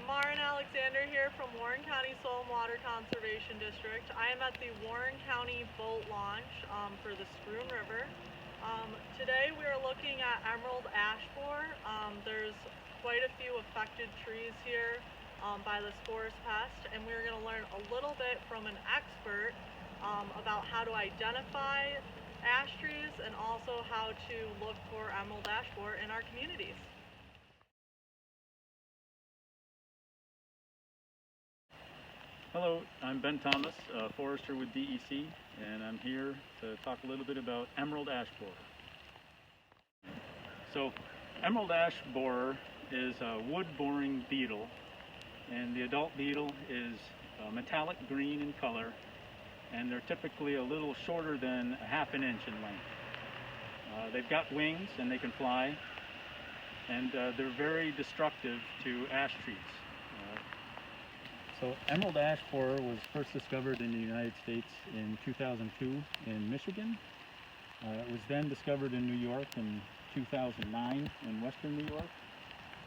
Mara and Alexander here from Warren County Soil and Water Conservation District. I am at the Warren County boat launch for the Spruce River. Today we are looking at emerald ash borer. There's quite a few affected trees here by this forest pest, and we're going to learn a little bit from an expert about how to identify ash trees and also how to look for emerald ash borer in our communities. Hello, I'm Ben Thomas, forester with DEC, and I'm here to talk a little bit about emerald ash borer. So, emerald ash borer is a wood-boring beetle, and the adult beetle is metallic green in color, and they're typically a little shorter than a half an inch in length. They've got wings and they can fly, and they're very destructive to ash trees. So emerald ash borer was first discovered in the United States in 2002 in Michigan. It was then discovered in New York in 2009 in western New York.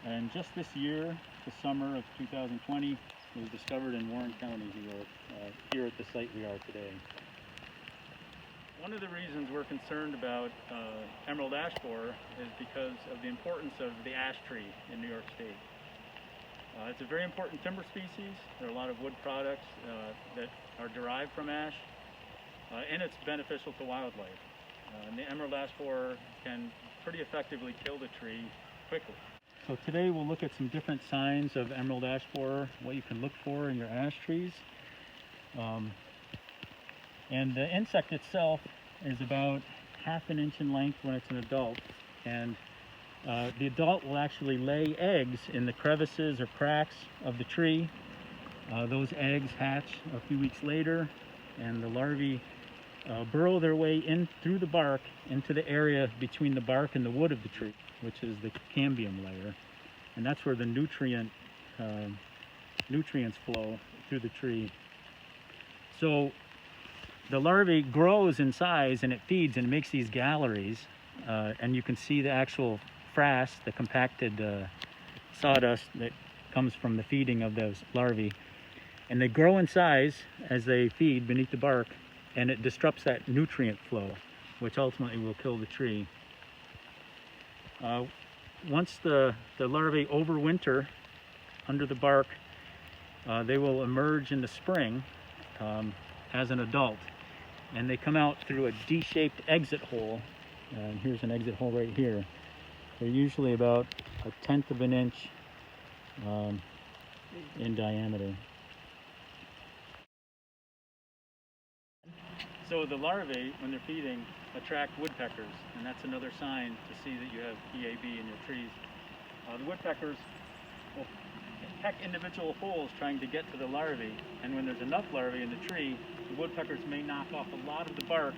And just this year, the summer of 2020, it was discovered in Warren County, New York, here at the site we are today. One of the reasons we're concerned about emerald ash borer is because of the importance of the ash tree in New York State. It's a very important timber species. There are a lot of wood products that are derived from ash, and it's beneficial to wildlife. And the emerald ash borer can pretty effectively kill the tree quickly. So today we'll look at some different signs of emerald ash borer, what you can look for in your ash trees. And the insect itself is about half an inch in length when it's an adult, and the adult will actually lay eggs in the crevices or cracks of the tree. Those eggs hatch a few weeks later, and the larvae burrow their way in through the bark into the area between the bark and the wood of the tree, which is the cambium layer. And that's where the nutrients flow through the tree. So the larvae grows in size and it feeds and makes these galleries, and you can see the actual frass, the compacted sawdust that comes from the feeding of those larvae. And they grow in size as they feed beneath the bark, and it disrupts that nutrient flow, which ultimately will kill the tree. Once the larvae overwinter under the bark, they will emerge in the spring as an adult, and they come out through a D-shaped exit hole. And here's an exit hole right here. They're usually about 1/10 of an inch in diameter. So the larvae, when they're feeding, attract woodpeckers, and that's another sign to see that you have EAB in your trees. The woodpeckers will peck individual holes trying to get to the larvae, and when there's enough larvae in the tree, the woodpeckers may knock off a lot of the bark,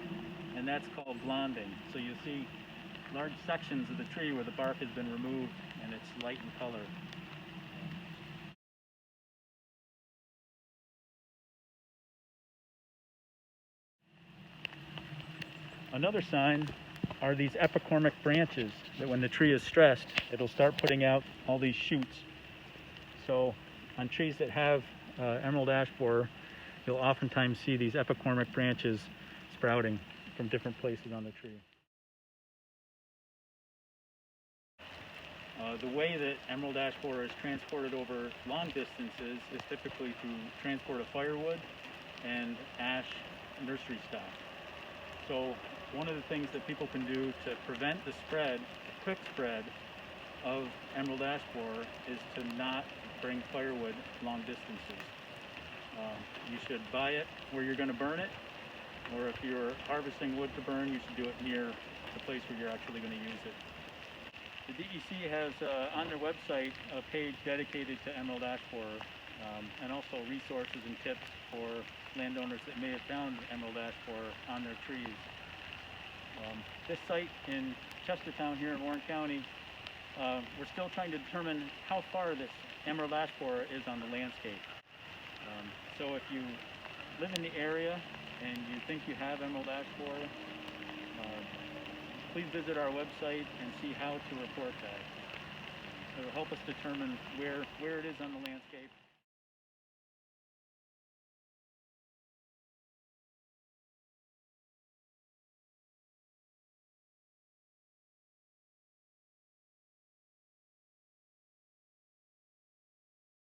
and that's called blonding. So you see large sections of the tree where the bark has been removed and it's light in color. Another sign are these epicormic branches that when the tree is stressed, it'll start putting out all these shoots. So on trees that have emerald ash borer, you'll oftentimes see these epicormic branches sprouting from different places on the tree. The way that emerald ash borer is transported over long distances is typically through transport of firewood and ash nursery stock. So one of the things that people can do to prevent the spread, the quick spread of emerald ash borer, is to not bring firewood long distances. You should buy it where you're going to burn it, or if you're harvesting wood to burn, you should do it near the place where you're actually going to use it. The DEC has on their website a page dedicated to emerald ash borer, and also resources and tips for landowners that may have found emerald ash borer on their trees. This site in Chestertown here in Warren County, we're still trying to determine how far this emerald ash borer is on the landscape. So if you live in the area and you think you have emerald ash borer, please visit our website and see how to report that. It'll help us determine where it is on the landscape.